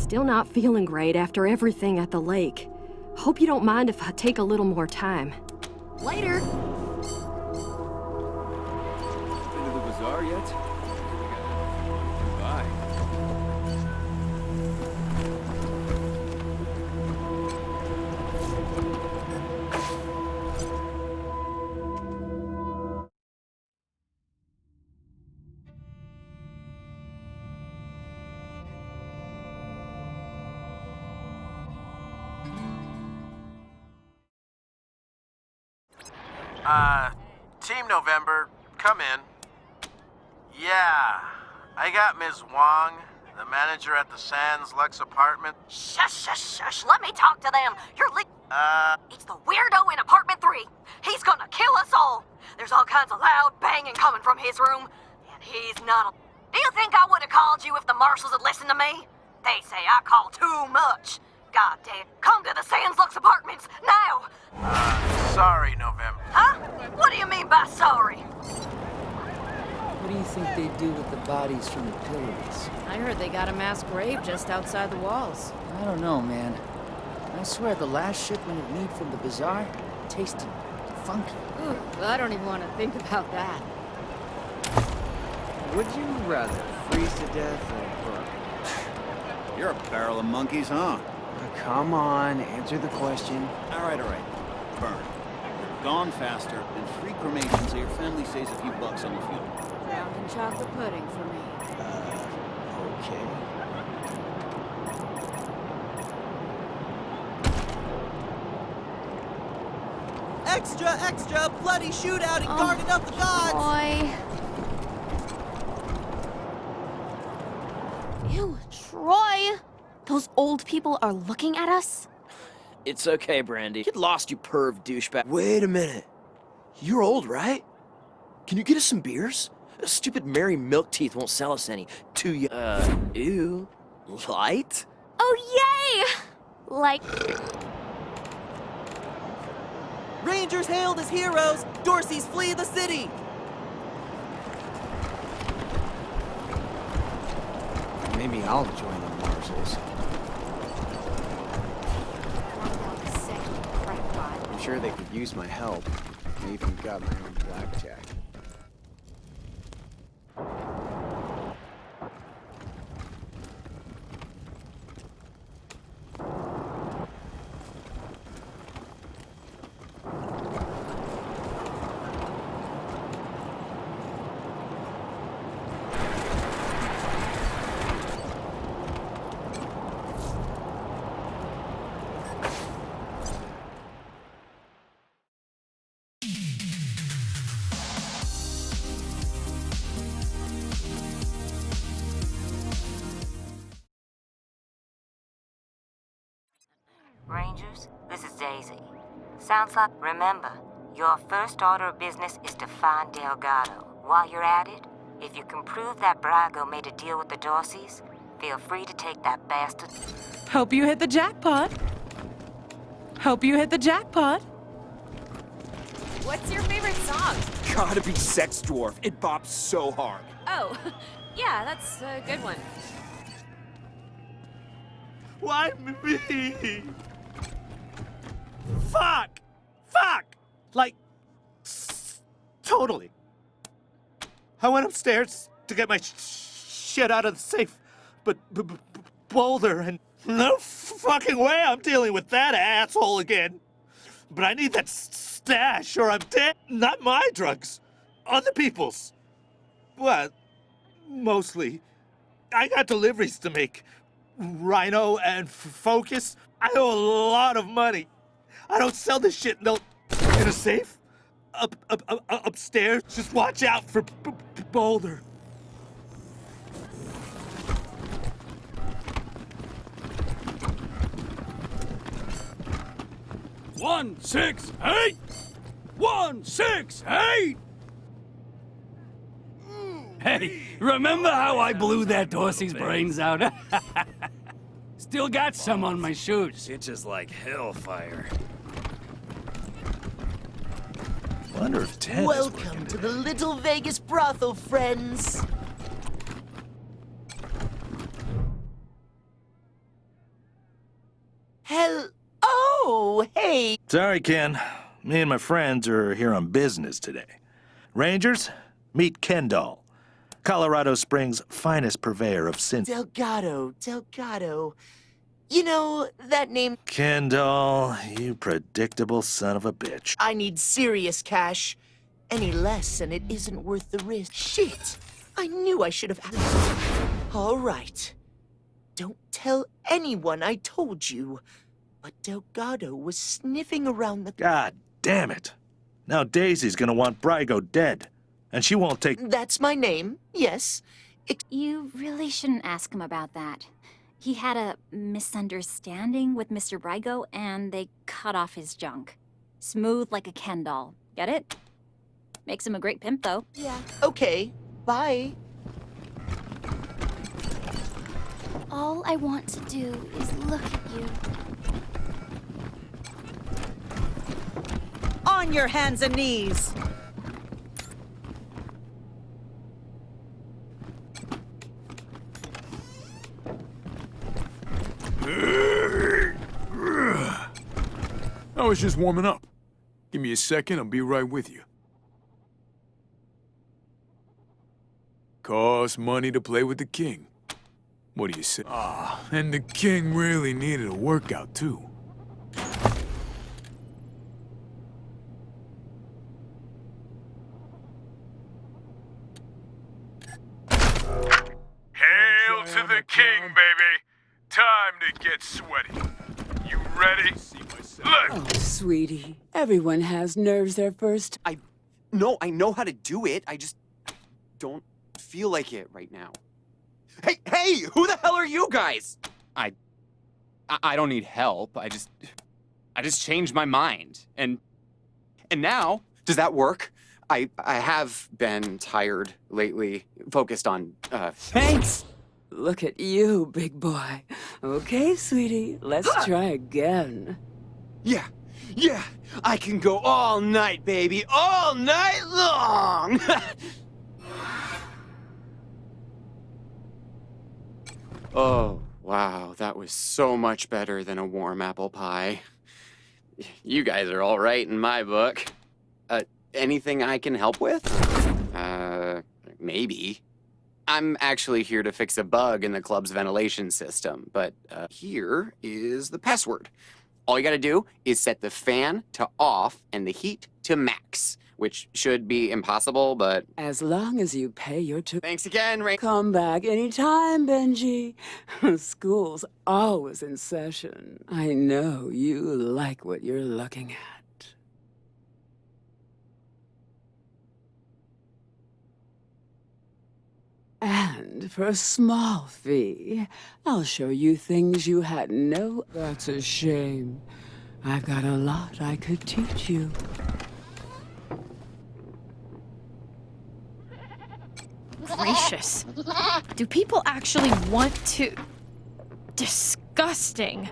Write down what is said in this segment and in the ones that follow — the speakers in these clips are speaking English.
Still not feeling great after everything at the lake. Hope you don't mind if I take a little more time. Later! Been to the bazaar yet? Goodbye. Team November, come in. Yeah, I got Ms. Wong, the manager at the Sands Lux apartment. Shush, shush, shush. Let me talk to them. It's the weirdo in apartment 3. He's gonna kill us all. There's all kinds of loud banging coming from his room, and he's not Do you think I would have called you if the marshals had listened to me? They say I call too much. Goddamn. Come to the Sands Lux apartments, now! Sorry, November. Huh? What do you mean by sorry? What do you think they do with the bodies from the pillories? I heard they got a mass grave just outside the walls. I don't know, man. I swear the last shipment of meat from the bazaar tasted funky. Ooh, well, I don't even want to think about that. Would you rather freeze to death or burn? You're a barrel of monkeys, huh? Come on, answer the question. All right. Burn. Gone faster, and free cremation so your family saves a few bucks on the funeral. Brown and chocolate pudding for me. Okay. Extra, extra! Bloody shootout in Garden of the Gods! Troy. Ew, Troy! Those old people are looking at us? It's okay, Brandy. Get lost, you perv douchebag. Wait a minute. You're old, right? Can you get us some beers? Stupid Mary Milkteeth won't sell us any. Ew. Light? Oh, yay! Like... Rangers hailed as heroes! Dorseys flee the city! Maybe I'll join the marshals. I'm sure they could use my help. I even got my own blackjack. Rangers, this is Daisy. Sounds like, remember, your first order of business is to find Delgado. While you're at it, if you can prove that Brago made a deal with the Dorseys, feel free to take that bastard. Hope you hit the jackpot. Hope you hit the jackpot. What's your favorite song? Gotta be Sex Dwarf. It bops so hard. Oh, yeah, that's a good one. Why me? Fuck! Like, totally. I went upstairs to get my shit out of the safe, but Boulder and no fucking way I'm dealing with that asshole again. But I need that stash or I'm dead. Not my drugs, other people's. Well, mostly. I got deliveries to make. Rhino and Focus. I owe a lot of money. I don't sell this shit in a safe. Upstairs. Just watch out for Boulder. One, 6, 8! 1, 6, 8! Hey, remember how I blew that Dorsey's brains out? Still got some on my shoes. Itches like hellfire. Wonder if Ted Welcome to the Little Vegas brothel, friends! Sorry, Ken. Me and my friends are here on business today. Rangers, meet Kendall, Colorado Springs' finest purveyor of sin. Delgado. You know, that name... Kendall, you predictable son of a bitch. I need serious cash. Any less, and it isn't worth the risk. Shit! I knew I should have asked. All right. Don't tell anyone I told you. But Delgado was sniffing around the... God damn it. Now Daisy's gonna want Brygo dead. And she won't take... That's my name, yes. You really shouldn't ask him about that. He had a misunderstanding with Mr. Brygo, and they cut off his junk. Smooth like a Ken doll. Get it? Makes him a great pimp, though. Yeah. Okay, bye. All I want to do is look at you. On your hands and knees. I was just warming up. Give me a second, I'll be right with you. Costs money to play with the king. What do you say? Ah, and the king really needed a workout, too. Hail to the king, baby! Time to get sweaty. You ready? Look! Oh, sweetie. Everyone has nerves their first... No, I know how to do it. I just don't feel like it right now. Hey! Who the hell are you guys? I don't need help. I just changed my mind. And now... Does that work? I have been tired lately, focused on, Thanks! Look at you, big boy. Okay, sweetie, let's try again. Yeah, I can go all night, baby, all night long! Oh, wow, that was so much better than a warm apple pie. You guys are all right in my book. Anything I can help with? Maybe. I'm actually here to fix a bug in the club's ventilation system, but here is the password. All you gotta do is set the fan to off and the heat to max, which should be impossible, but... As long as you pay your Thanks again, Ray. Come back anytime, Benji. School's always in session. I know you like what you're looking at. And for a small fee, I'll show you things you had no... That's a shame. I've got a lot I could teach you. Gracious. Do people actually want to... Disgusting.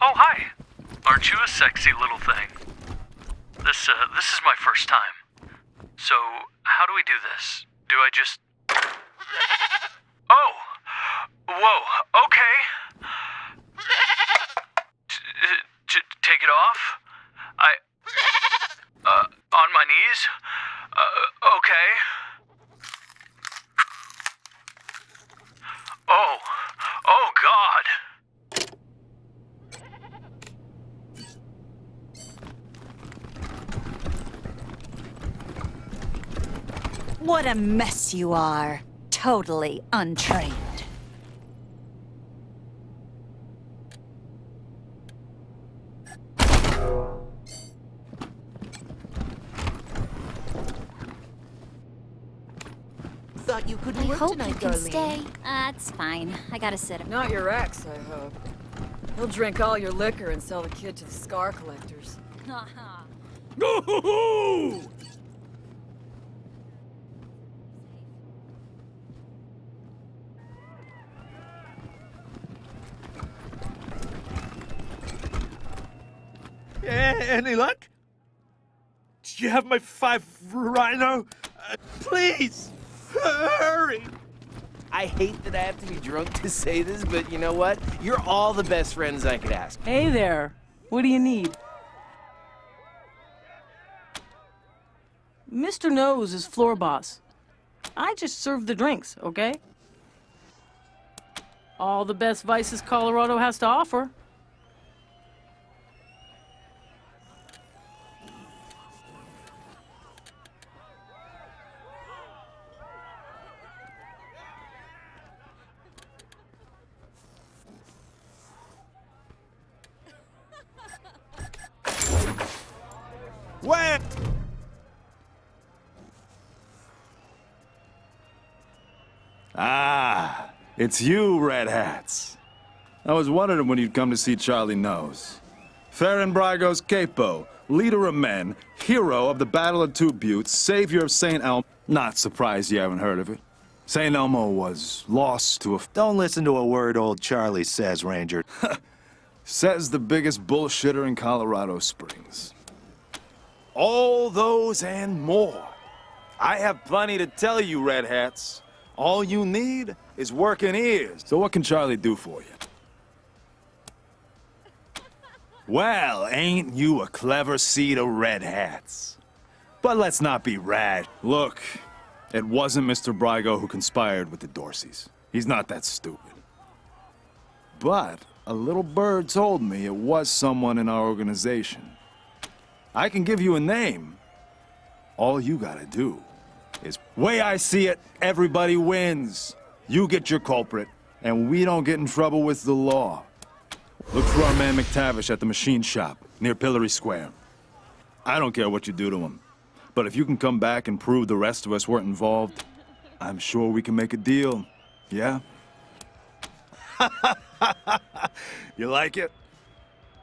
Oh, hi. Aren't you a sexy little thing? This is my first time. So, how do we do this? Do I just... Oh! Whoa, okay. Take it off? On my knees? Okay. Oh God. What a mess you are. Totally untrained. Thought you couldn't I work hope tonight, you can Darlene. stay. It's fine. I gotta sit. Not your ex, I hope. He'll drink all your liquor and sell the kid to the scar collectors. Go-hoo-hoo! Any luck? Do you have my 5 rhino? Please, hurry! I hate that I have to be drunk to say this, but you know what? You're all the best friends I could ask. Hey there. What do you need? Mr. Nose is floor boss. I just serve the drinks, okay? All the best vices Colorado has to offer. When? Ah, it's you, Red Hats. I was wondering when you'd come to see Charlie Nose. Farron Brago's capo, leader of men, hero of the Battle of Two Buttes, savior of St. Elmo. Not surprised you haven't heard of it. St. Elmo was lost to a... Don't listen to a word old Charlie says, Ranger. Says the biggest bullshitter in Colorado Springs. All those and more. I have plenty to tell you, Red Hats. All you need is working ears. So what can Charlie do for you? Well, ain't you a clever seed of Red Hats? But let's not be rash. Look, it wasn't Mr. Brago who conspired with the Dorseys. He's not that stupid. But a little bird told me it was someone in our organization. I can give you a name. All you gotta do is, way I see it, everybody wins. You get your culprit, and we don't get in trouble with the law. Look for our man McTavish at the machine shop, near Pillory Square. I don't care what you do to him, but if you can come back and prove the rest of us weren't involved, I'm sure we can make a deal, yeah? You like it?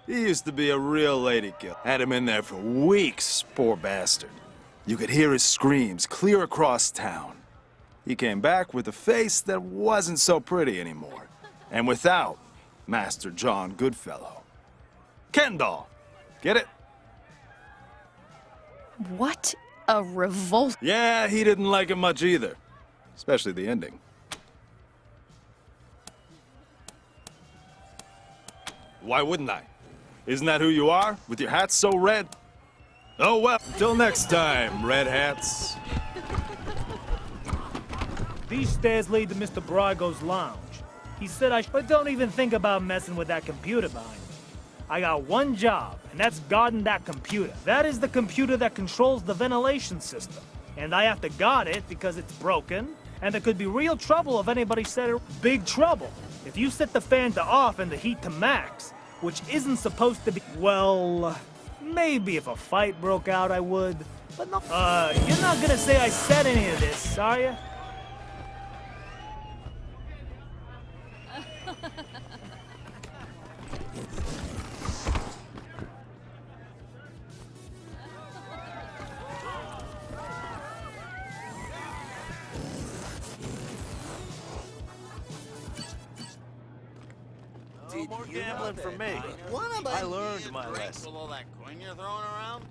He used to be a real lady killer. Had him in there for weeks, poor bastard. You could hear his screams clear across town. He came back with a face that wasn't so pretty anymore. And without Master John Goodfellow. Kendall! Get it? What a revolt. Yeah, he didn't like it much either. Especially the ending. Why wouldn't I? Isn't that who you are, with your hat so red? Oh well, till next time, Red Hats. These stairs lead to Mr. Brago's lounge. He said but don't even think about messing with that computer behind me. I got one job, and that's guarding that computer. That is the computer that controls the ventilation system. And I have to guard it because it's broken, and there could be real trouble if anybody set it. Big trouble. If you set the fan to off and the heat to max, which isn't supposed to be, well, maybe if a fight broke out I would, but no. You're not gonna say I said any of this, are you? No more gambling for me. I learned my lesson. All that coin you're throwing around?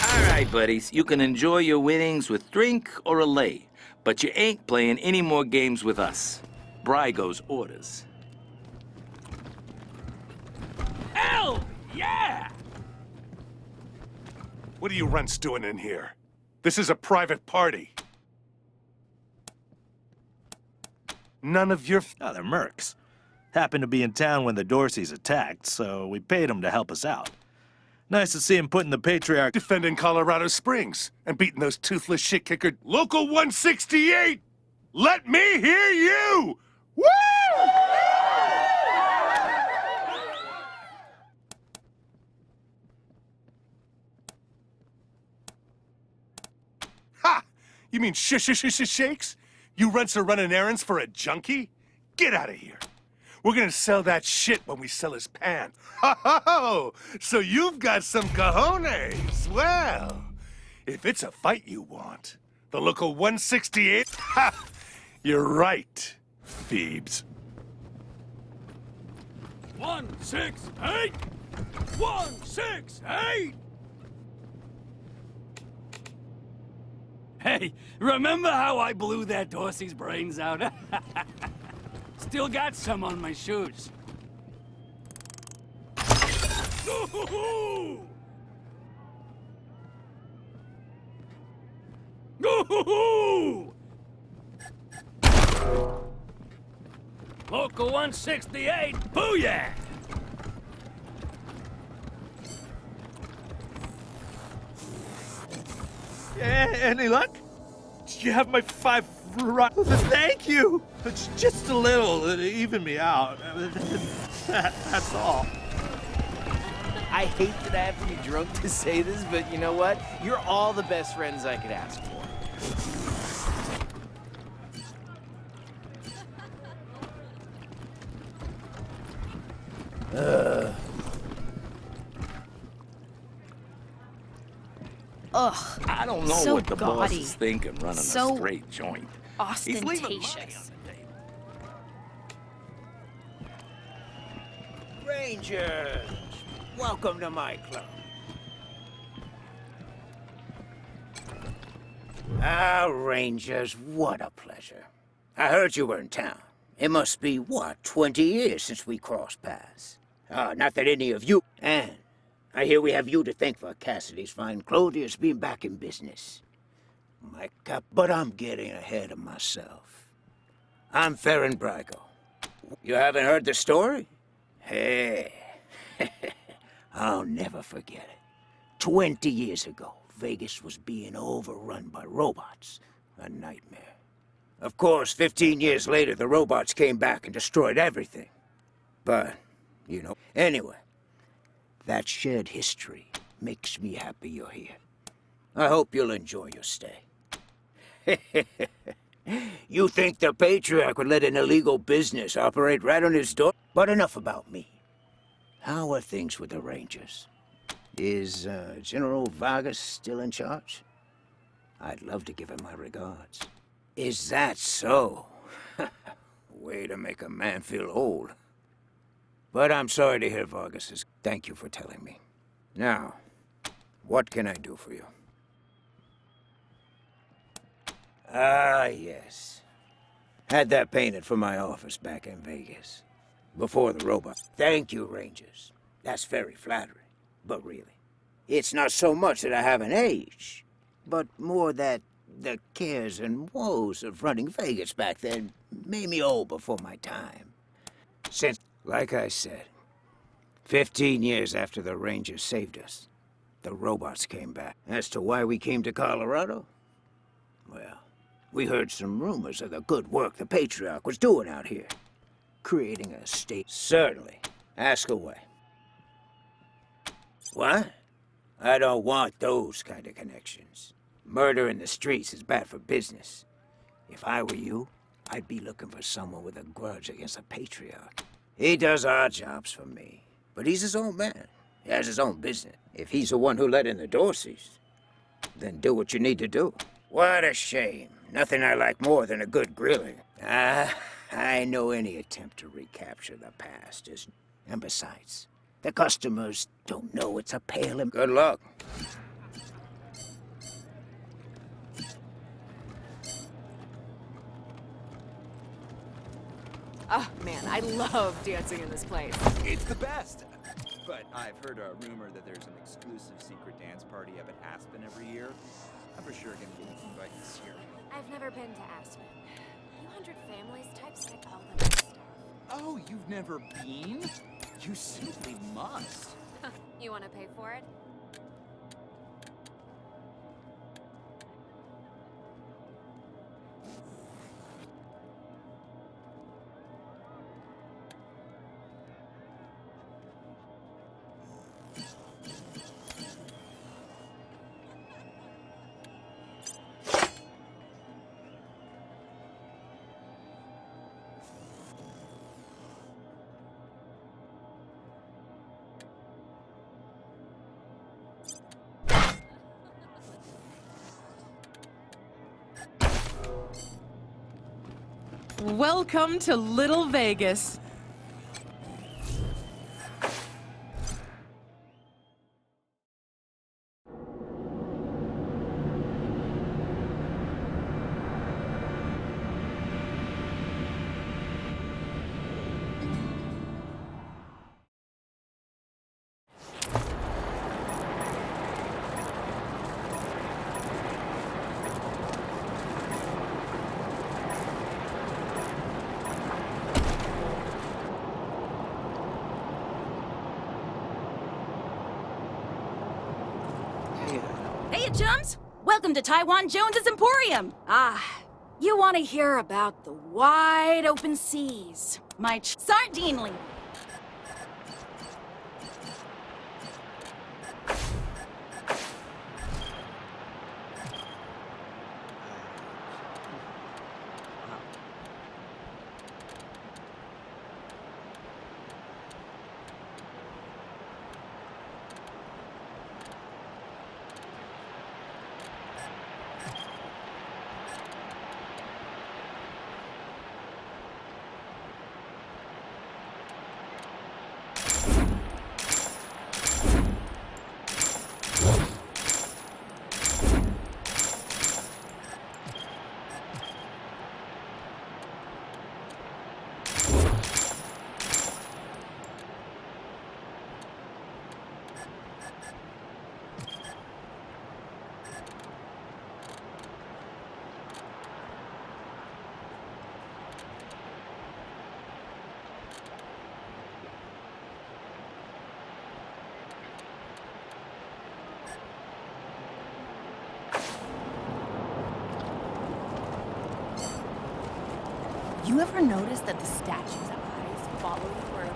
All right, buddies. You can enjoy your winnings with drink or a lay, but you ain't playing any more games with us. Brago's orders. Hell yeah! What are you runts doing in here? This is a private party. None of your... Oh, they're mercs. Happened to be in town when the Dorseys attacked, so we paid them to help us out. Nice to see him putting the patriarch... Defending Colorado Springs and beating those toothless shit-kicker... Local 168! Let me hear you! Woo! Ha! You mean shakes? You runts are running errands for a junkie? Get out of here. We're gonna sell that shit when we sell his pan. Oh, so you've got some cojones. Well, if it's a fight you want, the local 168, ha! You're right, Phoebes. 168! 168! Hey, remember how I blew that Dorsey's brains out? Still got some on my shoes. Ooh-hoo-hoo! Ooh-hoo-hoo! Local 168, booyah! Any luck? Do you have my 5 right? Thank you! It's just a little to even me out. That's all. I hate that I have to be drunk to say this, but you know what? You're all the best friends I could ask for. Ugh. I don't know so what the boss gaudy. is thinking running So a straight joint. He's leaving money on ostentatious. the table. Rangers, welcome to my club. Ah, Rangers, what a pleasure. I heard you were in town. It must be, what, 20 years since we crossed paths. Not that any of you... And I hear we have you to thank for Cassidy's fine clothiers being back in business. My God, but I'm getting ahead of myself. I'm Farron Brygo. You haven't heard the story? Hey, I'll never forget it. 20 years ago, Vegas was being overrun by robots. A nightmare. Of course, 15 years later, the robots came back and destroyed everything. But, you know, anyway, that shared history makes me happy you're here. I hope you'll enjoy your stay. You think the Patriarch would let an illegal business operate right on his door? But enough about me. How are things with the Rangers? Is General Vargas still in charge? I'd love to give him my regards. Is that so? Way to make a man feel old. But I'm sorry to hear Vargas is... Thank you for telling me. Now, what can I do for you? Ah, yes. Had that painted for my office back in Vegas. Before the robot. Thank you, Rangers. That's very flattering. But really, it's not so much that I haven't aged, but more that the cares and woes of running Vegas back then made me old before my time. Since, like I said, 15 years after the Rangers saved us, the robots came back. As to why we came to Colorado? Well, we heard some rumors of the good work the Patriarch was doing out here. Creating a state. Certainly. Ask away. What? I don't want those kind of connections. Murder in the streets is bad for business. If I were you, I'd be looking for someone with a grudge against a Patriarch. He does odd jobs for me, but he's his own man. He has his own business. If he's the one who let in the Dorseys, then do what you need to do. What a shame. Nothing I like more than a good grilling. I know any attempt to recapture the past is... And besides, the customers don't know it's a pale and... Good luck. Oh, man, I love dancing in this place. It's the best! But I've heard a rumor that there's an exclusive secret dance party up at Aspen every year. I'm for sure gonna get an invite this year. I've never been to Aspen. 200 families typestick all the stuff. Oh, you've never been? You simply must. You want to pay for it? Welcome to Little Vegas. Hey, chums! Welcome to Taiwan Jones's Emporium! You want to hear about the wide open seas. My sardine lady. You ever notice that the statue's eyes follow you wherever?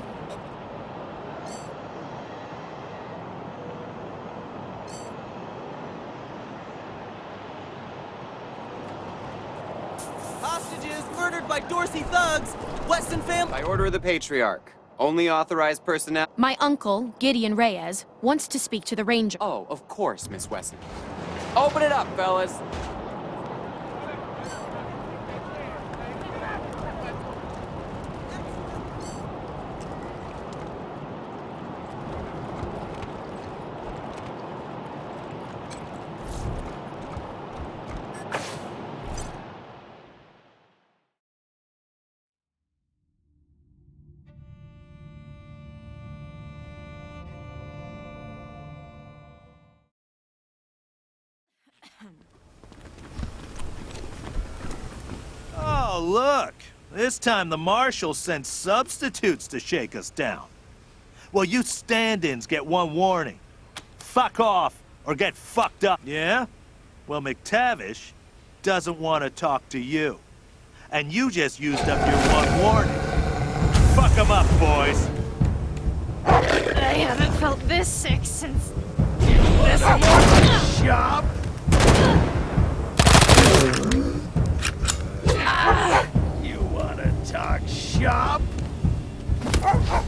Hostages murdered by Dorsey thugs. Weston family. By order of the Patriarch. Only authorized personnel. My uncle, Gideon Reyes, wants to speak to the ranger. Oh, of course, Miss Wesson. Open it up, fellas. Oh, look. This time the marshal sent substitutes to shake us down. Well, you stand-ins get one warning. Fuck off or get fucked up. Yeah? Well, McTavish doesn't want to talk to you. And you just used up your one warning. Fuck him up, boys. I haven't felt this sick since this morning. Shop! You wanna talk shop? Huh?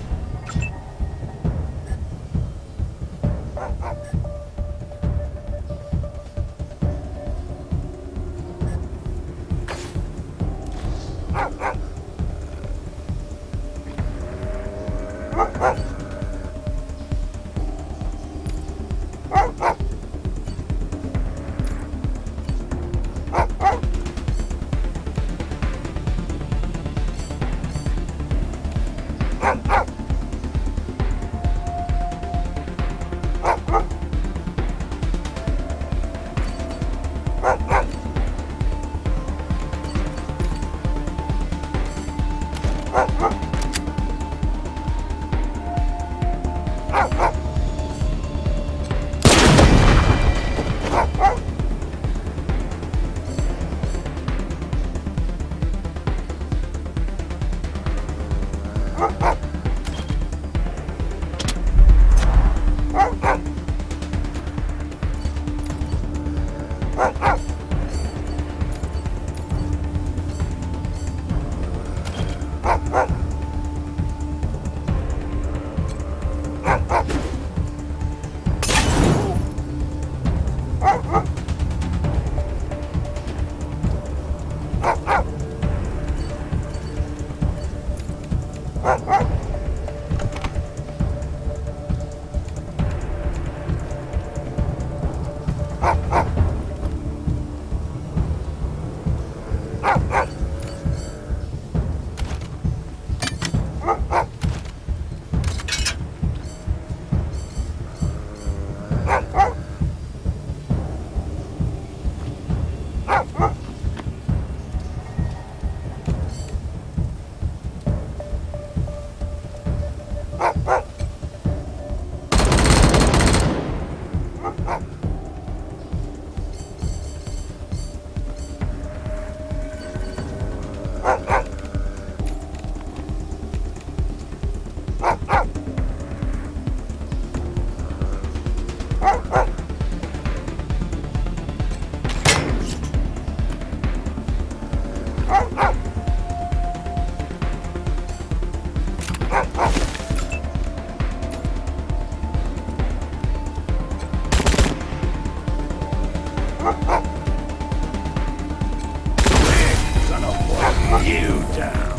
You down.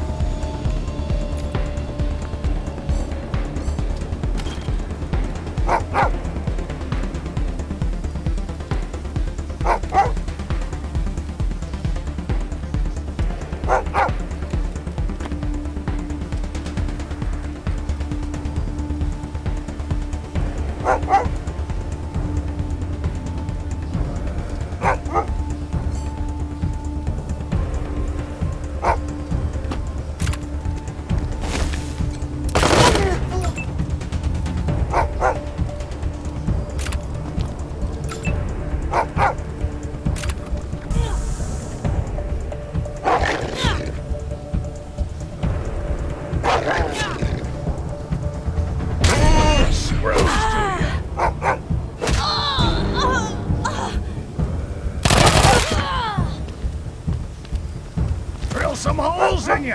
Drill some holes in you.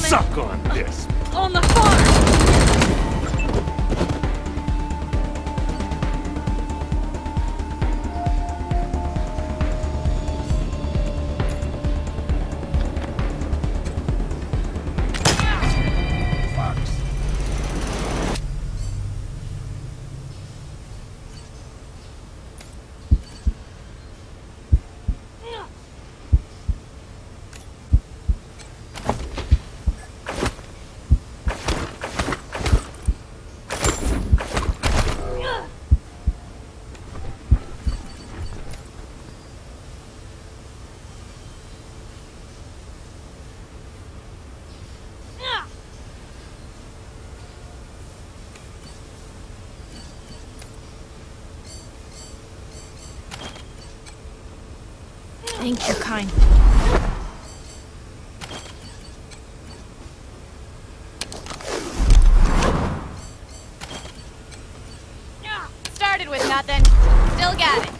Suck on this. On the farm! Thank you, kind. got it.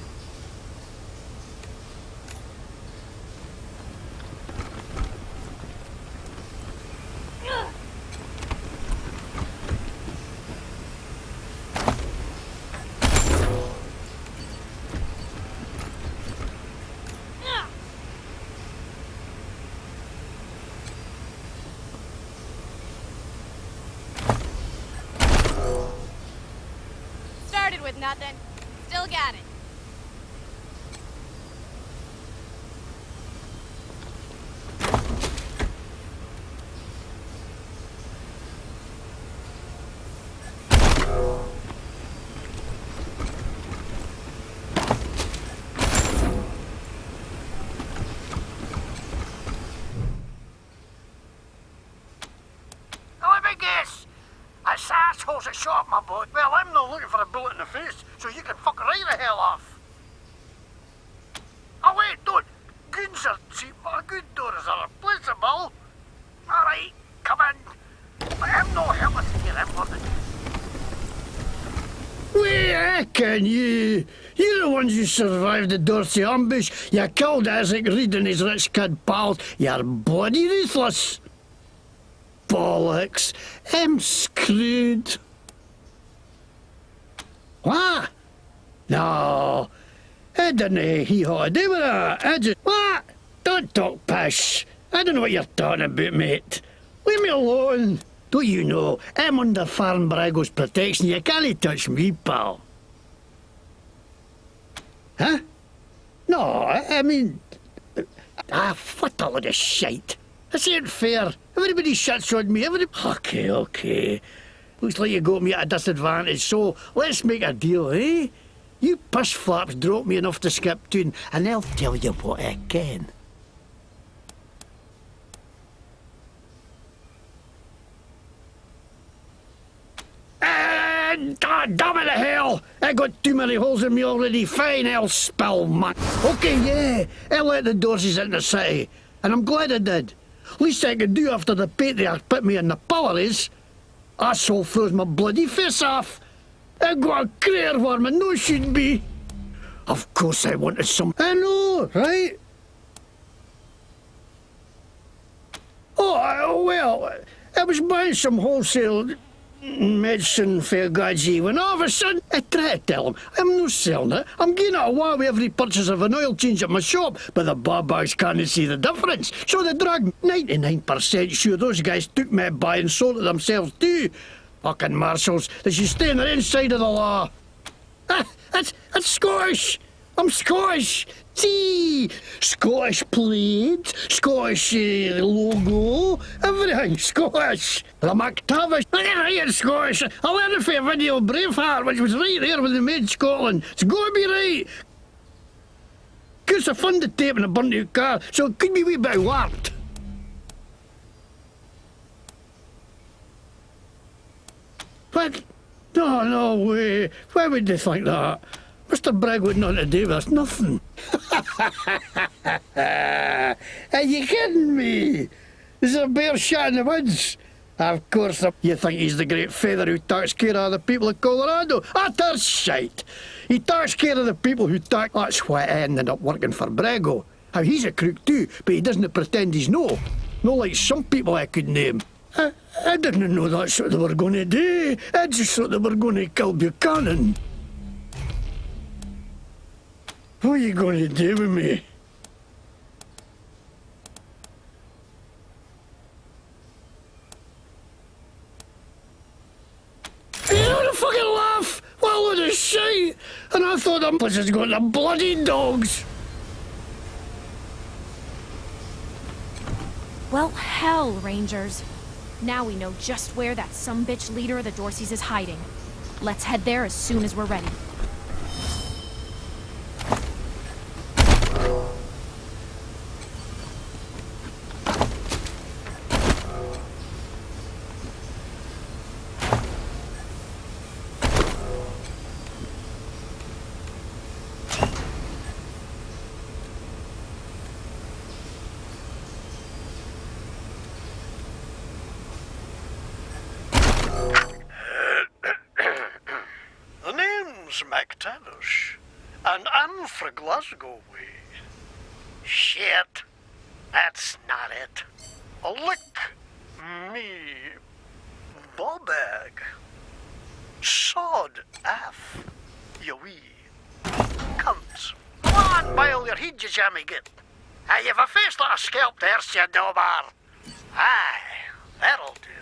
Started with nothing. Still got it. Now let me guess. It's assholes that shot my boy. Well, I'm not looking for a bullet in the face, so you can fuck right the hell off. Oh wait, don't. Goons are cheap, but a good doors are replaceable. Alright, come in. But I'm not helpless here, I'm wanted. We reckon you're the ones who survived the Dorsey ambush. You killed Isaac Reed and his rich kid pals. You're bloody ruthless. Bollocks. I'm screwed. What? No. I didn't hee-haw to do with that. I just... What? Don't talk pish. I don't know what you're talking about, mate. Leave me alone. Don't you know, I'm under Farm Brago's protection. You can't touch me, pal. Huh? No, I mean... what a load of shite. This ain't fair. Everybody shuts on me. Okay. Looks like you got me at a disadvantage, so let's make a deal, eh? You push flaps drop me enough to skip town, and I'll tell you what I can. Damn it to hell! I got too many holes in me already. Fine, I'll spill, man. Okay, yeah, I let the Dorseys in the city, and I'm glad I did. Least I could do after the patriarch put me in the pillories. Asshole froze my bloody face off. I got a career where my nose should be. Of course I wanted some... I know, right? Oh, well, I was buying some wholesale medicine for Gaji when all of a sudden I try to tell him I'm not selling it. I'm getting it away with every purchase of an oil change at my shop, but the babags can't see the difference. So they drag 99% sure those guys took me by and sold it themselves too. Fucking marshals, they should stay on the inside of the law. That's Scottish. I'm Scottish. See, Scottish plate, Scottish logo, everything Scottish. The McTavish, it's Scottish. I learned it for a video Braveheart, which was right there when they made Scotland. It's got to be right. Because I found the tape in a burnt out car, so it could be a wee bit warped. But, no way. Why would they think that? Mr. Bragg would not to do with us, nothing. Are you kidding me? Is there a bear shot in the woods? Of course, you think he's the great feather who takes care of the people of Colorado. That's shite. He takes care of the people who take... That's why I ended up working for Brago. Now, he's a crook too, but he doesn't pretend he's no. No like some people I could name. I didn't know that's what they were going to do. I just thought they were going to kill Buchanan. What are you going to do with me? You don't fucking laugh! What a load of shit! And I thought the place was going to bloody dogs! Well, hell, Rangers. Now we know just where that sumbitch leader of the Dorseys is hiding. Let's head there as soon as we're ready. for Glasgow way. Shit. That's not it. A lick me ball bag. Sod af, you wee cunts. Come on, bile your head, you jammy git. Hey, you've a face like a scalp there, you dobar. Aye, that'll do.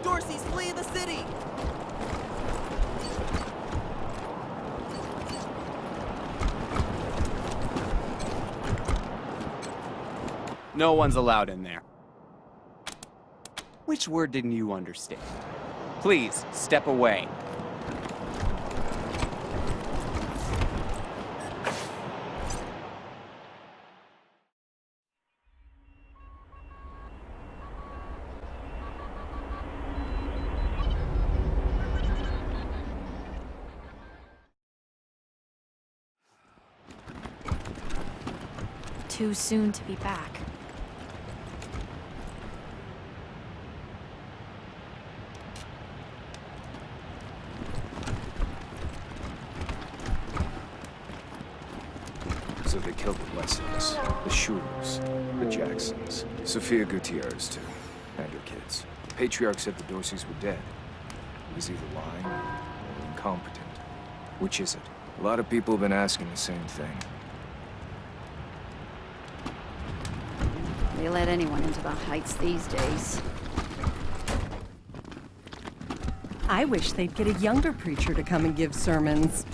Dorsey's flee the city! No one's allowed in there. Which word didn't you understand? Please, step away. Too soon to be back. So they killed the Blessings, the Schulers, the Jacksons, Sophia Gutierrez too, and her kids. The Patriarch said the Dorseys were dead. He was either lying or incompetent. Which is it? A lot of people have been asking the same thing. They let anyone into the Heights these days. I wish they'd get a younger preacher to come and give sermons.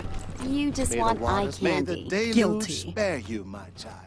You just May the want eye waters, may the candy. deluge Guilty. spare you, my child.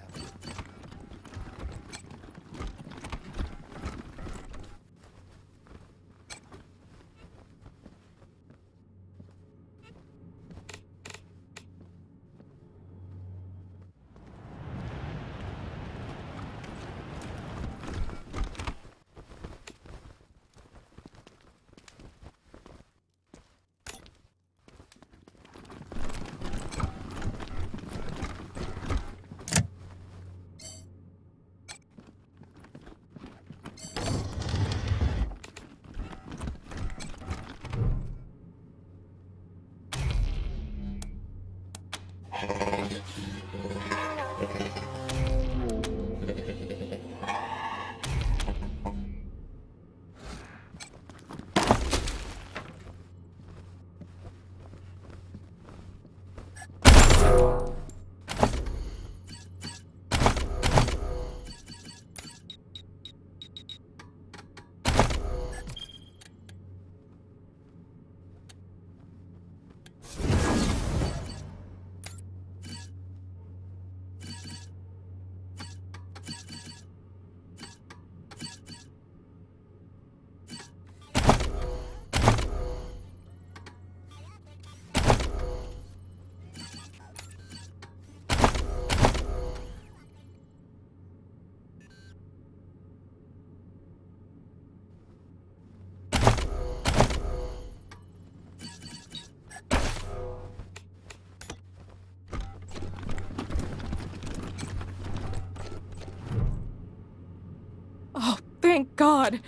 Thank God.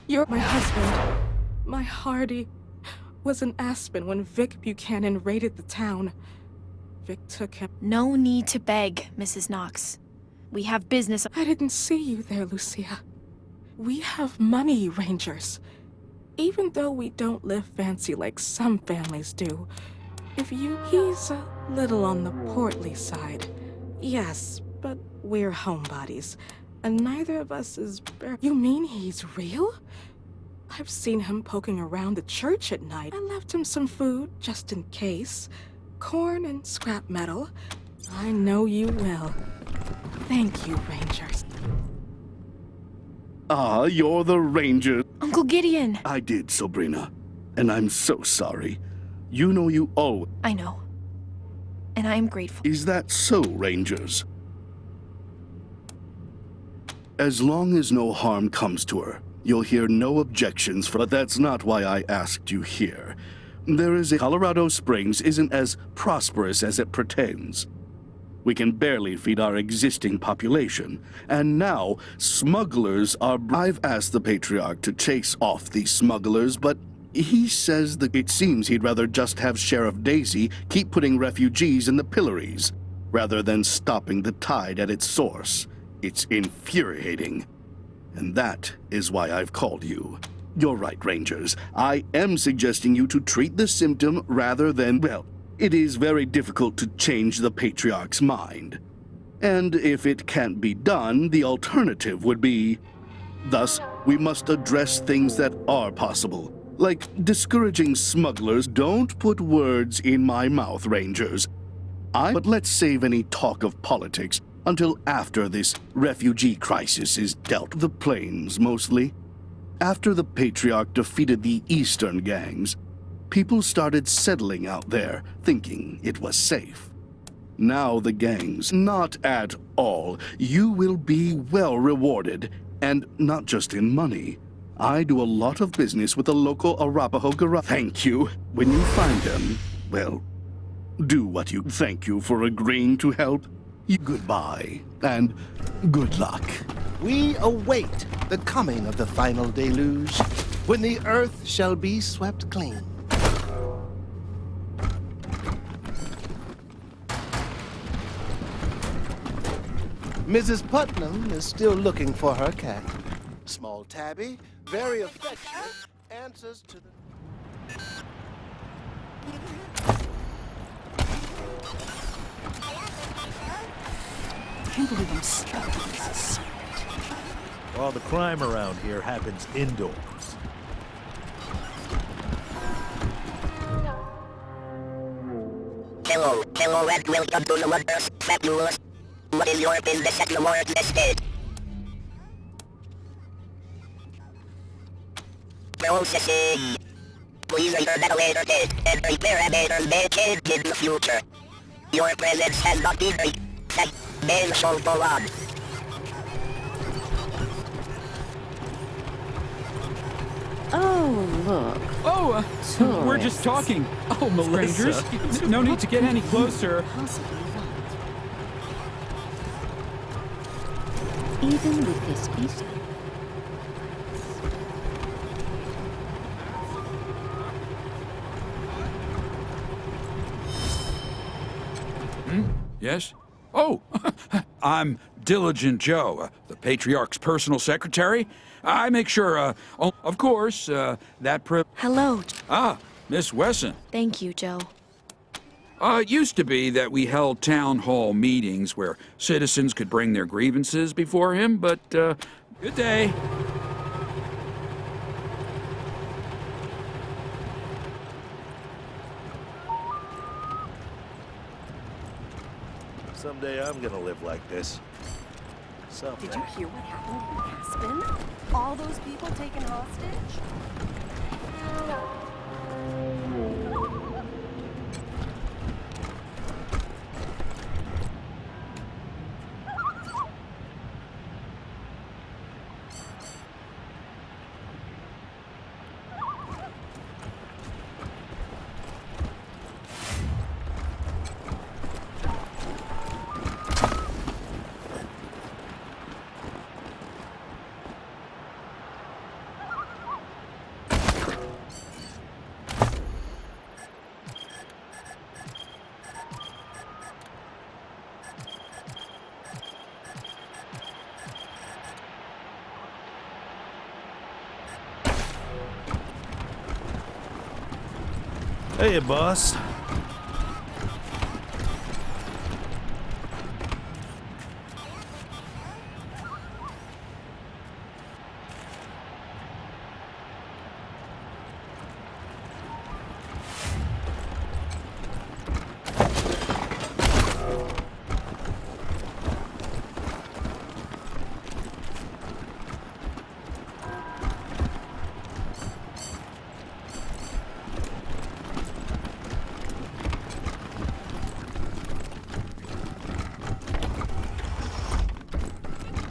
You're my husband. My Hardy was in Aspen when Vic Buchanan raided the town. Vic took him. No need to beg, Mrs. Knox. We have business. I didn't see you there, Lucia. We have money, Rangers. Even though we don't live fancy like some families do. He's a little on the portly side. Yes, but we're homebodies. And neither of us is... You mean he's real? I've seen him poking around the church at night. I left him some food, just in case. Corn and scrap metal. I know you will. Thank you, Rangers. Ah, you're the Ranger. Uncle Gideon! I did, Sabrina. And I'm so sorry. You know you owe... I know. And I am grateful. Is that so, Rangers? As long as no harm comes to her, you'll hear no objections, but that's not why I asked you here. Colorado Springs isn't as prosperous as it pretends. We can barely feed our existing population, and now smugglers are... I've asked the Patriarch to chase off these smugglers, but he says that it seems he'd rather just have Sheriff Daisy keep putting refugees in the pillories, rather than stopping the tide at its source. It's infuriating. And that is why I've called you. You're right, Rangers. I am suggesting you to treat the symptom rather than, well, it is very difficult to change the Patriarch's mind. And if it can't be done, the alternative would be... Thus, we must address things that are possible, like discouraging smugglers. Don't put words in my mouth, Rangers. But let's save any talk of politics until after this refugee crisis is dealt. The plains, mostly. After the Patriarch defeated the eastern gangs, people started settling out there, thinking it was safe. Now the gangs, not at all. You will be well rewarded, and not just in money. I do a lot of business with the local Arapaho garage. Thank you. When you find them, well, do what you... Thank you for agreeing to help. Goodbye, and good luck. We await the coming of the final deluge, when the earth shall be swept clean. Mrs. Putnam is still looking for her cat. Small Tabby, very affectionate, answers to the... I can't believe I'm stuck in this assignment. All the crime around here happens indoors. Hello, and welcome to the Wonders Fabulous. What is your business at the Warren Estate? Processing. Please enter that later date and prepare a better decade in the future. Your presence has not been mentioned for one. Oh, look. Oh, we're just talking. Oh, strangers. No need to get any closer. Even with this beast. Yes? Oh, I'm Diligent Joe, the Patriarch's personal secretary. I make sure, of course, that Hello. Ah, Miss Wesson. Thank you, Joe. It used to be that we held town hall meetings where citizens could bring their grievances before him, but, good day. Someday I'm gonna live like this. Someday. Did you hear what happened in Aspen? All those people taken hostage? Hey, boss.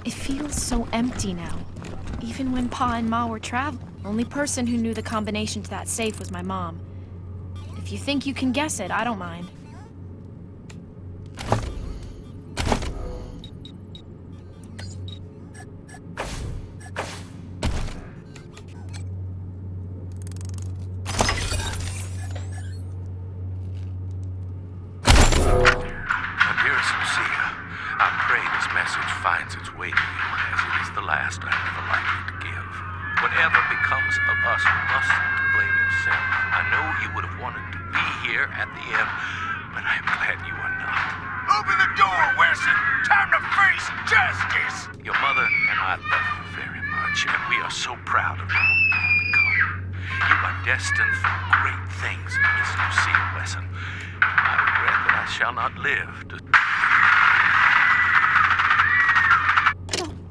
It feels so empty now. Even when Pa and Ma were traveling. Only person who knew the combination to that safe was my mom. If you think you can guess it, I don't mind. finds its way to you, as it is the last I'm ever likely to give. Whatever becomes of us, you mustn't blame yourself. I know you would have wanted to be here at the end, but I'm glad you are not. Open the door, Wesson! Time to face justice! Your mother and I love you very much, and we are so proud of you become. You are destined for great things, Miss Lucille Wesson. I regret that I shall not live to...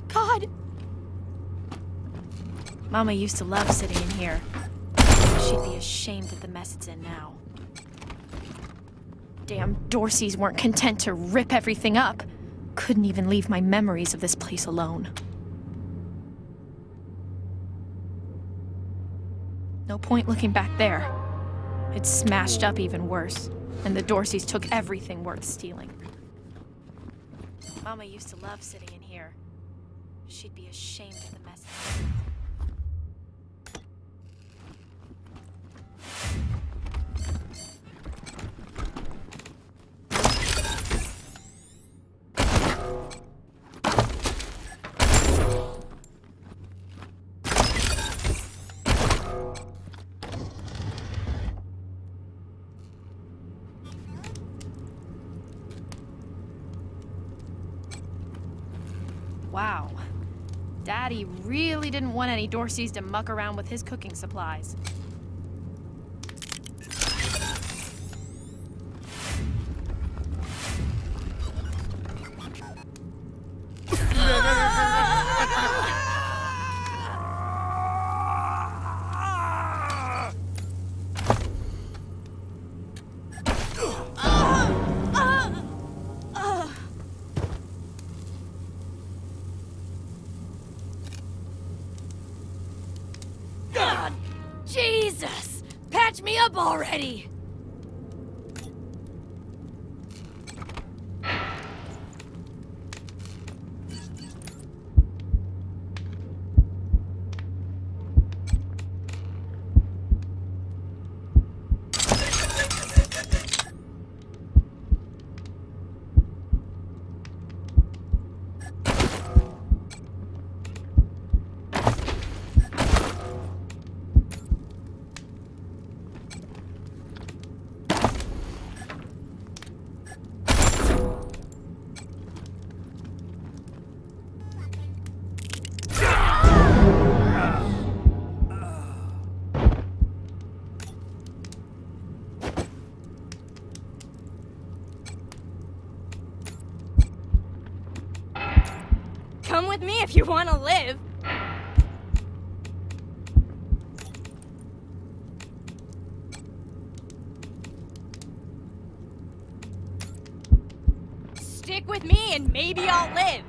God! Mama used to love sitting in here. She'd be ashamed of the mess it's in now. Damn Dorseys weren't content to rip everything up. Couldn't even leave my memories of this place alone. No point looking back there. It's smashed up even worse, and the Dorseys took everything worth stealing. Mama used to love sitting in here. She'd be ashamed of the mess. Wow. Daddy really didn't want any Dorseys to muck around with his cooking supplies. God, Jesus! Patch me up already! Come with me if you want to live. Stick with me and maybe I'll live.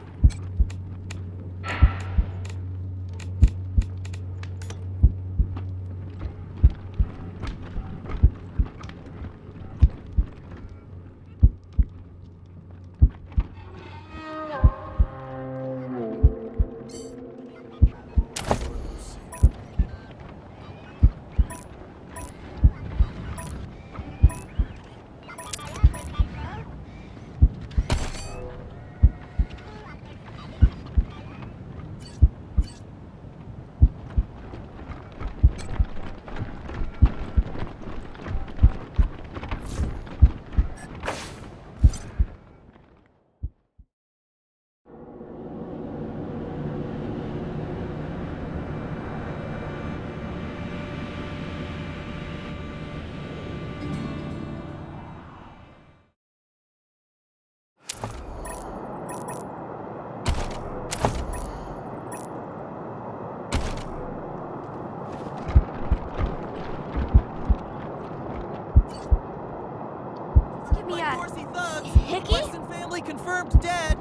Weston family confirmed dead.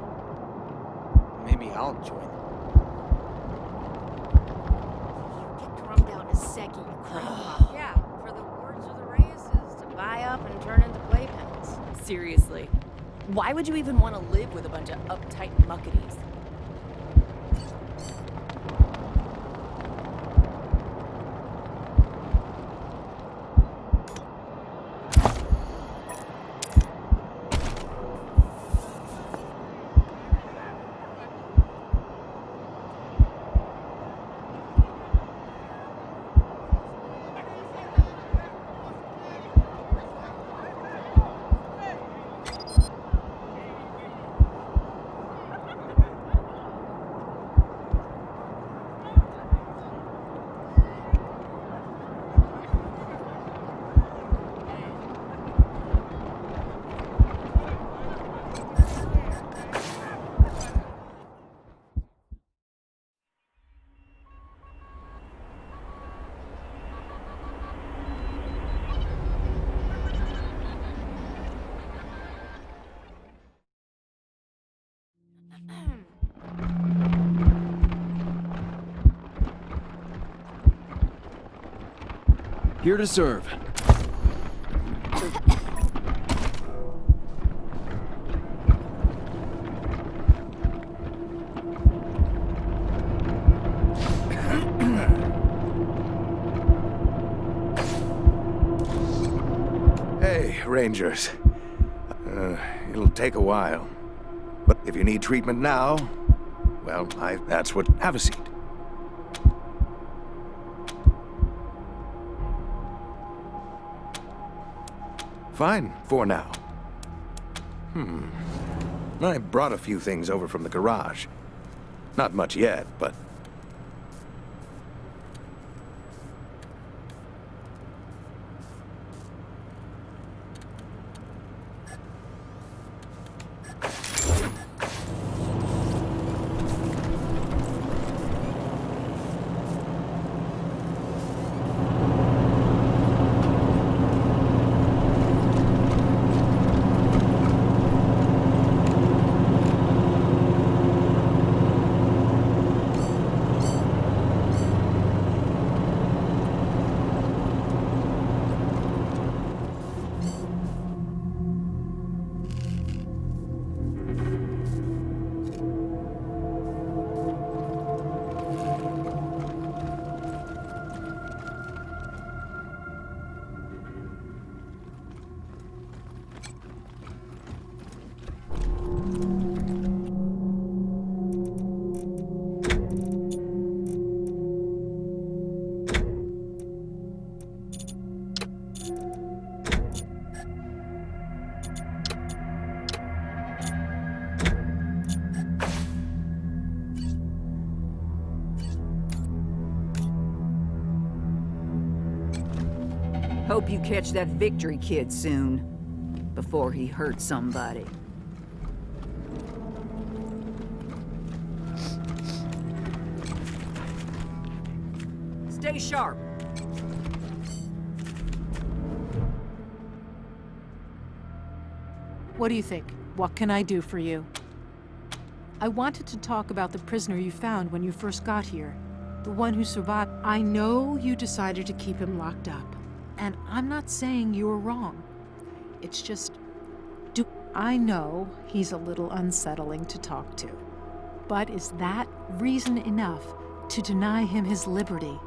Maybe I'll join them. Get drummed out in a second, you crank. Yeah, for the wards or the races, to buy up and turn into playpens. Seriously, why would you even want to live with a bunch of uptight muckaties? Here to serve. Hey, Rangers. It'll take a while. But if you need treatment now, well, that's what... Have a seat. Fine, for now. I brought a few things over from the garage. Not much yet, but... Hope you catch that Victory kid soon, before he hurts somebody. Stay sharp. What do you think? What can I do for you? I wanted to talk about the prisoner you found when you first got here. The one who survived. I know you decided to keep him locked up. And I'm not saying you were wrong. It's just... I know he's a little unsettling to talk to. But is that reason enough to deny him his liberty?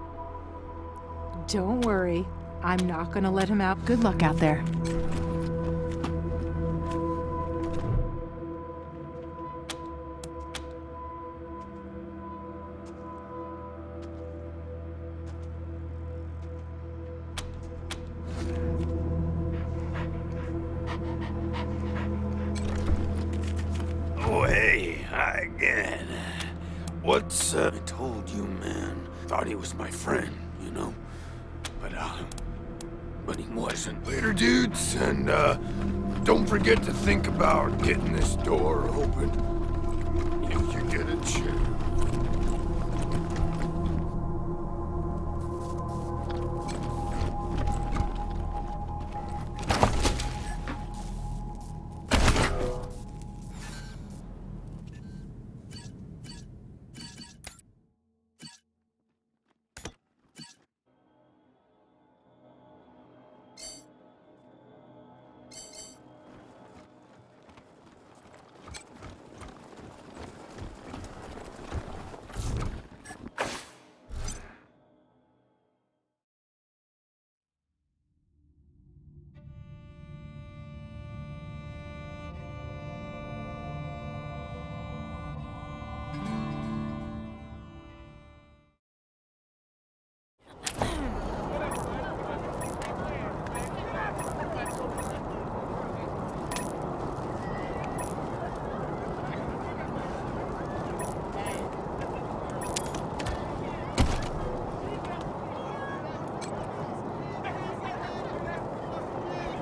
Don't worry. I'm not gonna let him out. Good luck out there. Oh, hey, hi again. What's, I told you, man. Thought he was my friend, you know? But he wasn't. Later, dudes, and, don't forget to think about getting this door open. If you get a chance.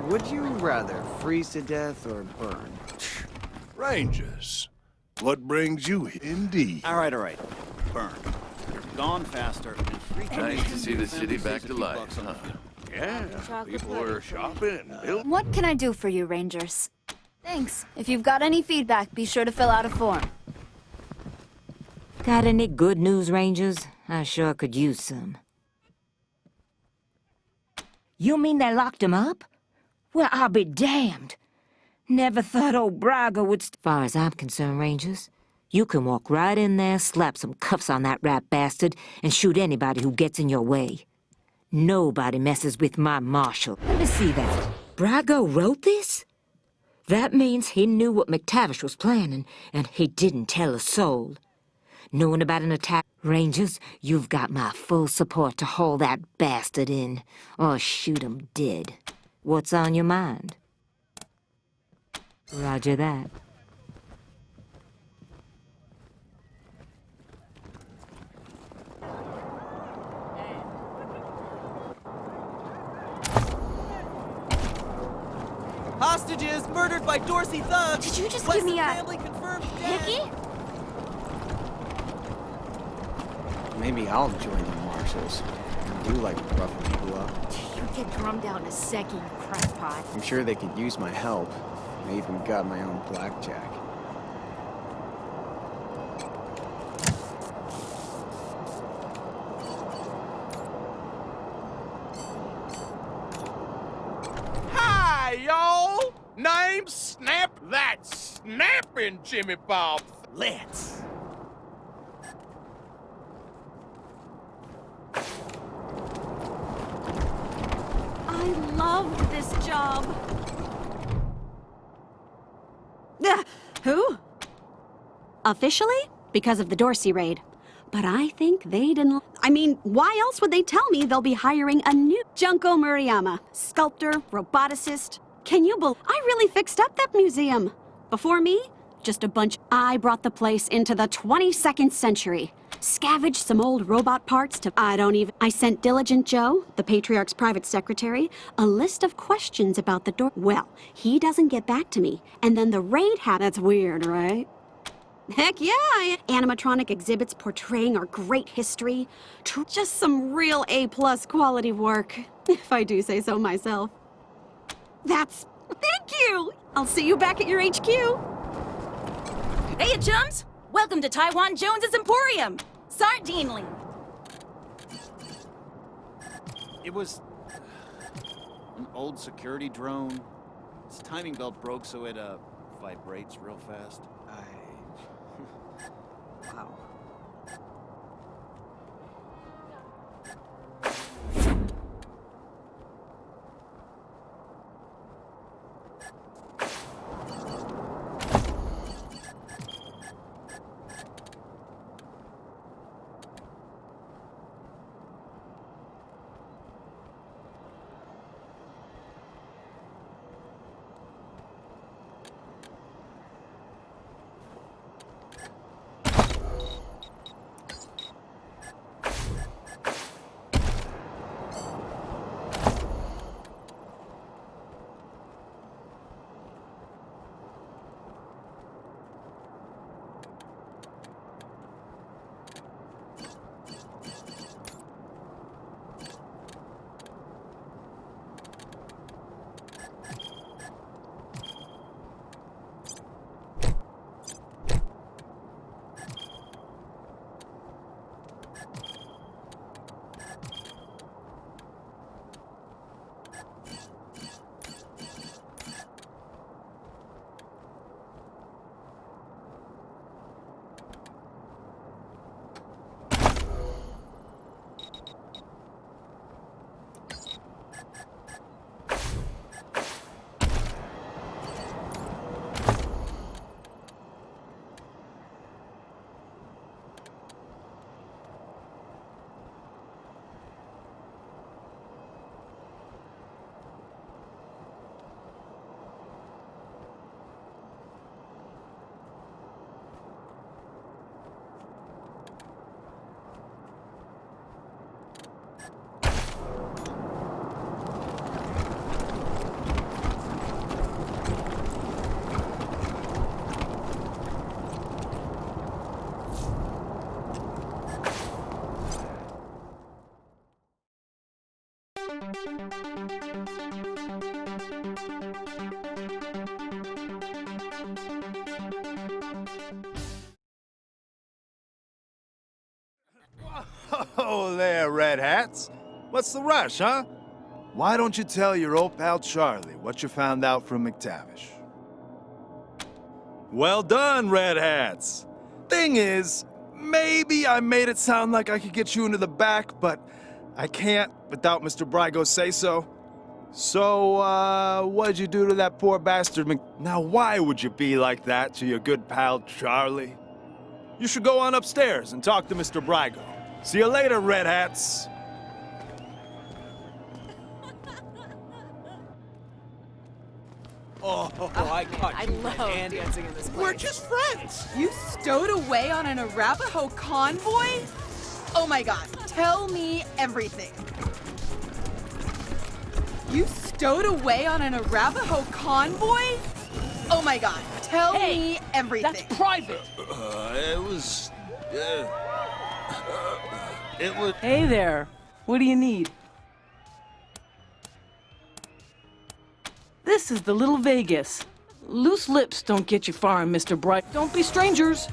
Would you rather freeze to death or burn? Rangers. What brings you here? Indeed. All right. Burn. You're gone faster and free. Nice to see the city back to life, huh? Yeah, people are shopping and building. What can I do for you, Rangers? Thanks. If you've got any feedback, be sure to fill out a form. Got any good news, Rangers? I sure could use some. You mean they locked him up? Well, I'll be damned. Never thought old Braga would... As far as I'm concerned, Rangers, you can walk right in there, slap some cuffs on that rat bastard, and shoot anybody who gets in your way. Nobody messes with my marshal. Let me see that. Braga wrote this? That means he knew what McTavish was planning, and he didn't tell a soul. Knowing about an attack, Rangers, you've got my full support to haul that bastard in, or shoot him dead. What's on your mind? Roger that. Hostages murdered by Dorsey thugs. Did you just give Weston me a family confirmed dead. hickey? Maybe I'll join the marshals. I do like roughing people up. You get drummed out in a second, you crackpot. I'm sure they could use my help. I even got my own blackjack. Hi, y'all! Name Snap That Snapping Jimmy Bob. Let's. I loved this job. Who? Officially, because of the Dorsey raid. But I think they didn't... I mean, why else would they tell me they'll be hiring a new Junko Murayama? Sculptor, roboticist. Can you believe... I really fixed up that museum. Before me, just a bunch... I brought the place into the 22nd century. Scavenged some old robot parts to... I sent Diligent Joe, the Patriarch's private secretary, a list of questions about the door... Well, he doesn't get back to me. And then the raid happened. That's weird, right? Heck yeah! Animatronic exhibits portraying our great history. Just some real A-plus quality work, if I do say so myself. Thank you! I'll see you back at your HQ. Hey, chums! Welcome to Taiwan Jones's Emporium! Sardinely! It was an old security drone. Its timing belt broke, so it vibrates real fast. Wow. Oh, there, Red Hats. What's the rush, huh? Why don't you tell your old pal Charlie what you found out from McTavish? Well done, Red Hats. Thing is, maybe I made it sound like I could get you into the back, but I can't without Mr. Brygo's say-so. So, what'd you do to that poor bastard Now, why would you be like that to your good pal Charlie? You should go on upstairs and talk to Mr. Brygo. See you later, Red Hats. Oh, I caught you love dancing in this place. We're just friends. You stowed away on an Arapaho convoy? Oh my god, tell me everything. You stowed away on an Arapaho convoy? Oh my god, tell me everything. That's private. It was... it was... Hey there. What do you need? This is the Little Vegas. Loose lips don't get you far, Mr. Bright. Don't be strangers.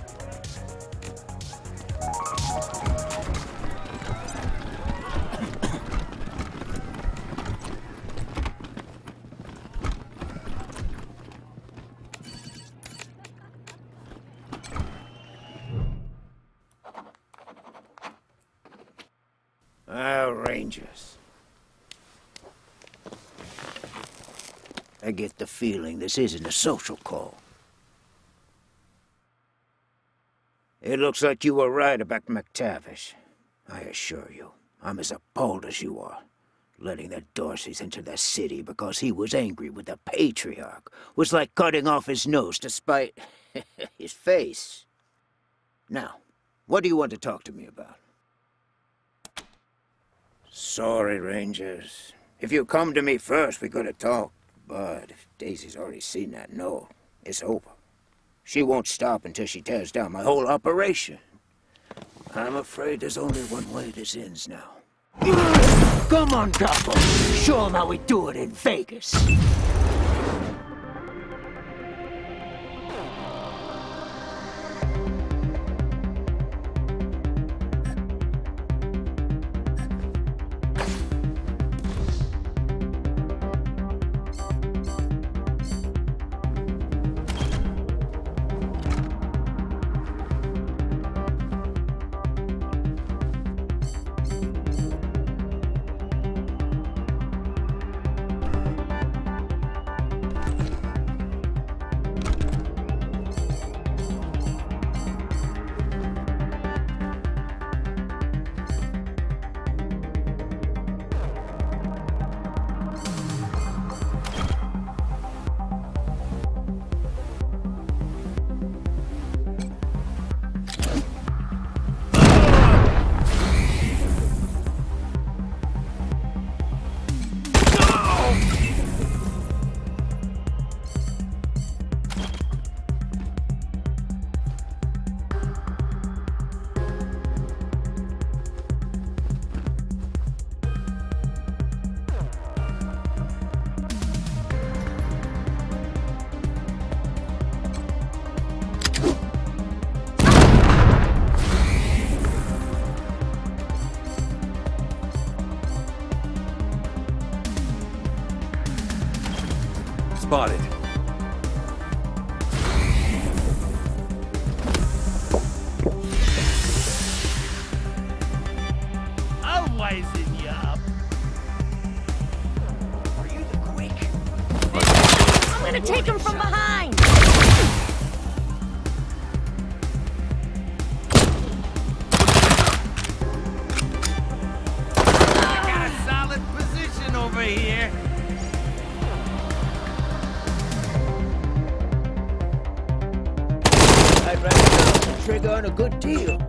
Rangers. I get the feeling this isn't a social call. It looks like you were right about McTavish. I assure you, I'm as appalled as you are. Letting the Dorseys into the city because he was angry with the Patriarch was like cutting off his nose to spite his face. Now, what do you want to talk to me about? Sorry, Rangers. If you come to me first, we could have talked. But if Daisy's already seen that note, it's over. She won't stop until she tears down my whole operation. I'm afraid there's only one way this ends now. Come on, Capo. Show 'em how we do it in Vegas. Spotted. I'll wisen you up. Are you the quick? I'm gonna take him from behind! I got a solid position over here. I'd rather pull the trigger on a good deal.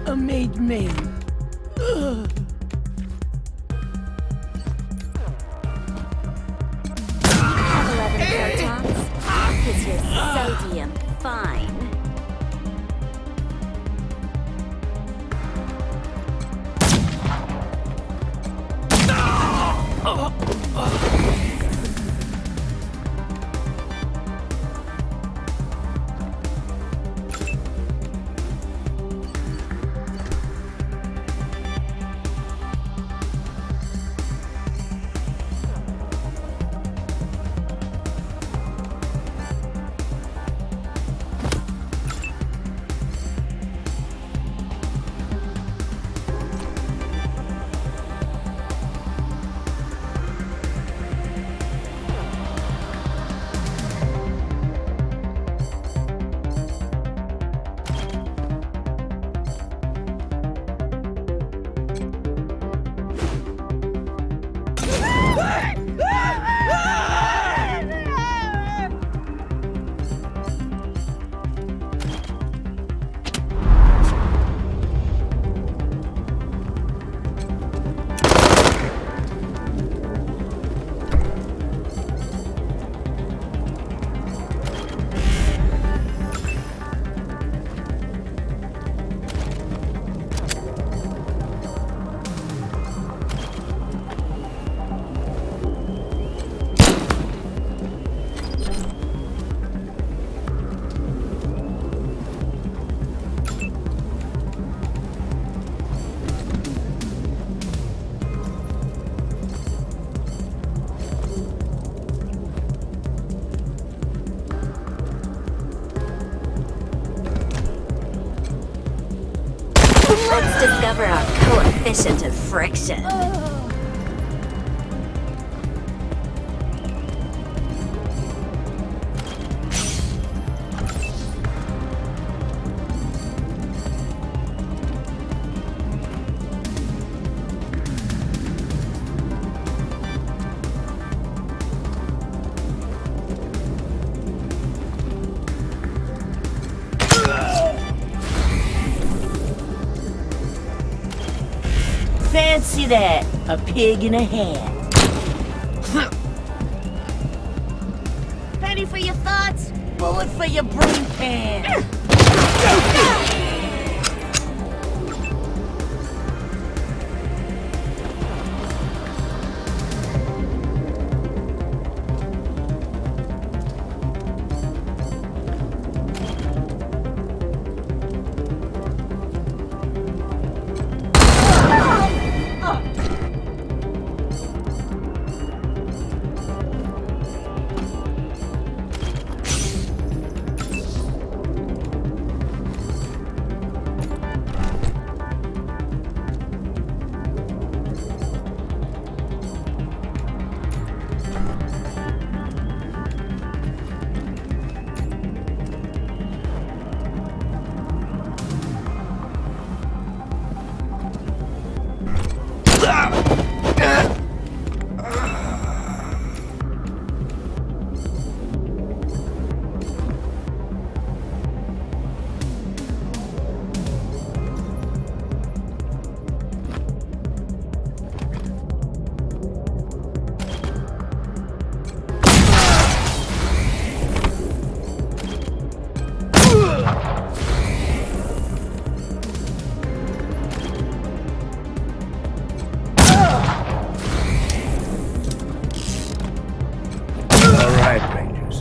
A made man. Have 11 protons? Because you're sodium fine. discover our coefficient of friction. Fancy that, a pig in a hat. Penny for your thoughts? Bullet for your brain pan.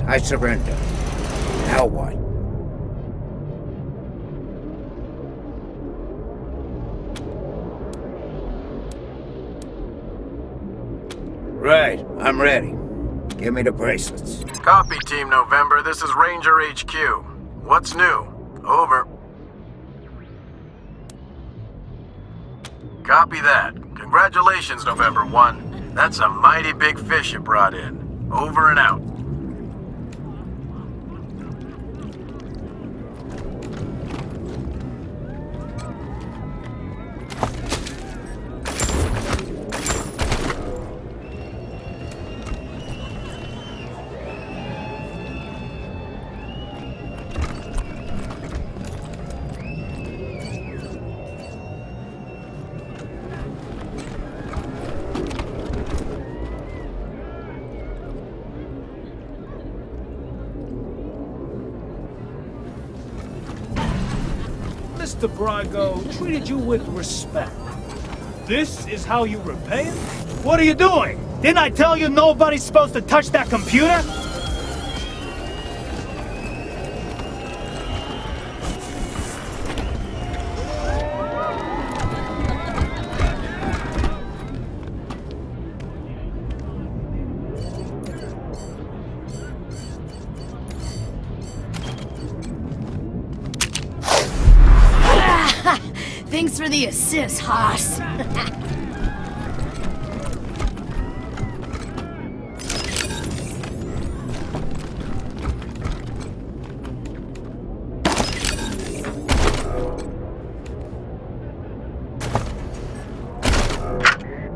I surrender. Now what? Right, I'm ready. Give me the bracelets. Copy, Team November. This is Ranger HQ. What's new? Over. Copy that. Congratulations, November 1. That's a mighty big fish you brought in. Over and out. Mr. Brago treated you with respect. This is how you repay him? What are you doing? Didn't I tell you nobody's supposed to touch that computer? Thanks for the assist, Haas.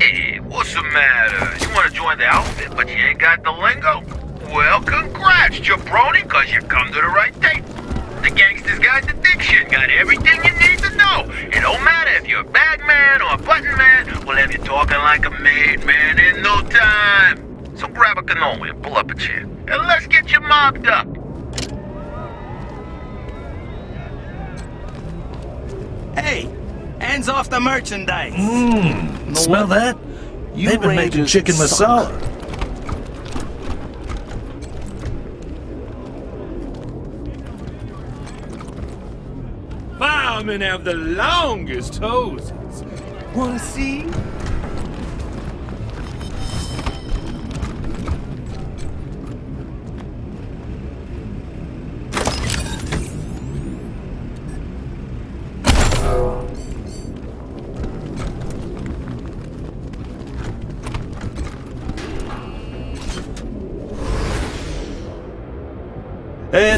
Hey, what's the matter? You want to join the outfit, but you ain't got the lingo? Well, congrats, jabroni, cause you come to the right date. The Gangster's Guide to Diction got everything you need to know. It don't matter if you're a bag man or a button man, we'll have you talking like a made man in no time. So grab a cannoli and pull up a chair, and let's get you mobbed up. Hey, hands off the merchandise. Smell that? They've been making chicken masala. Firemen have the longest hoses. Wanna see?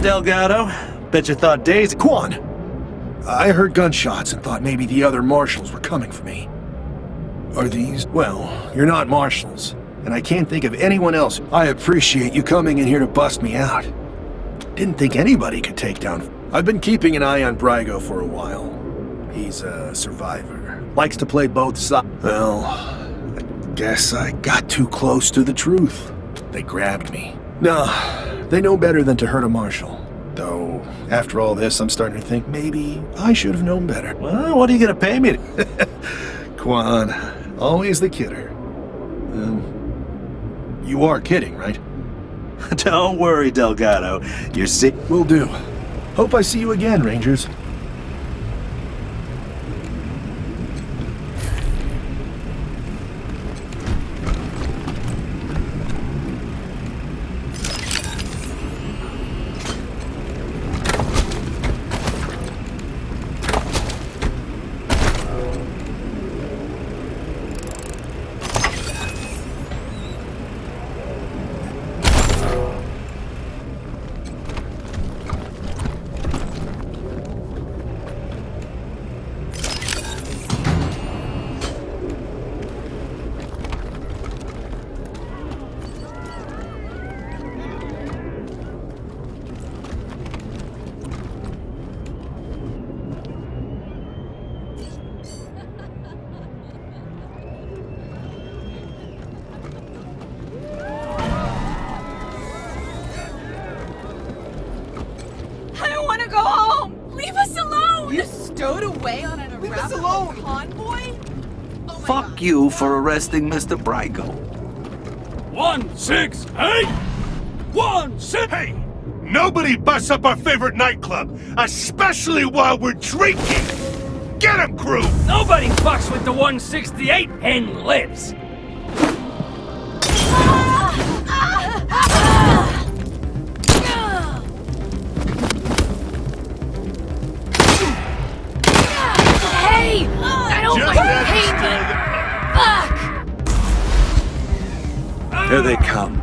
Delgado. Bet you thought Daisy... Quan! I heard gunshots and thought maybe the other marshals were coming for me. Are these? Well, you're not marshals, and I can't think of anyone else. I appreciate you coming in here to bust me out. Didn't think anybody could take down... I've been keeping an eye on Brygo for a while. He's a survivor. Likes to play both sides. Well, I guess I got too close to the truth. They grabbed me. No, they know better than to hurt a marshal. Though, after all this, I'm starting to think maybe I should have known better. Well, what are you gonna pay me? Quan, always the kidder. You are kidding, right? Don't worry, Delgado. You're sick. Will do. Hope I see you again, Rangers. Go home! Leave us alone! You stowed away on an Arapaho convoy? Fuck you for arresting Mr. Brygo. 168! 168! Hey! Nobody busts up our favorite nightclub, especially while we're drinking! Get him, crew! Nobody fucks with the 168 and lives! Hey! I don't hate Here they come.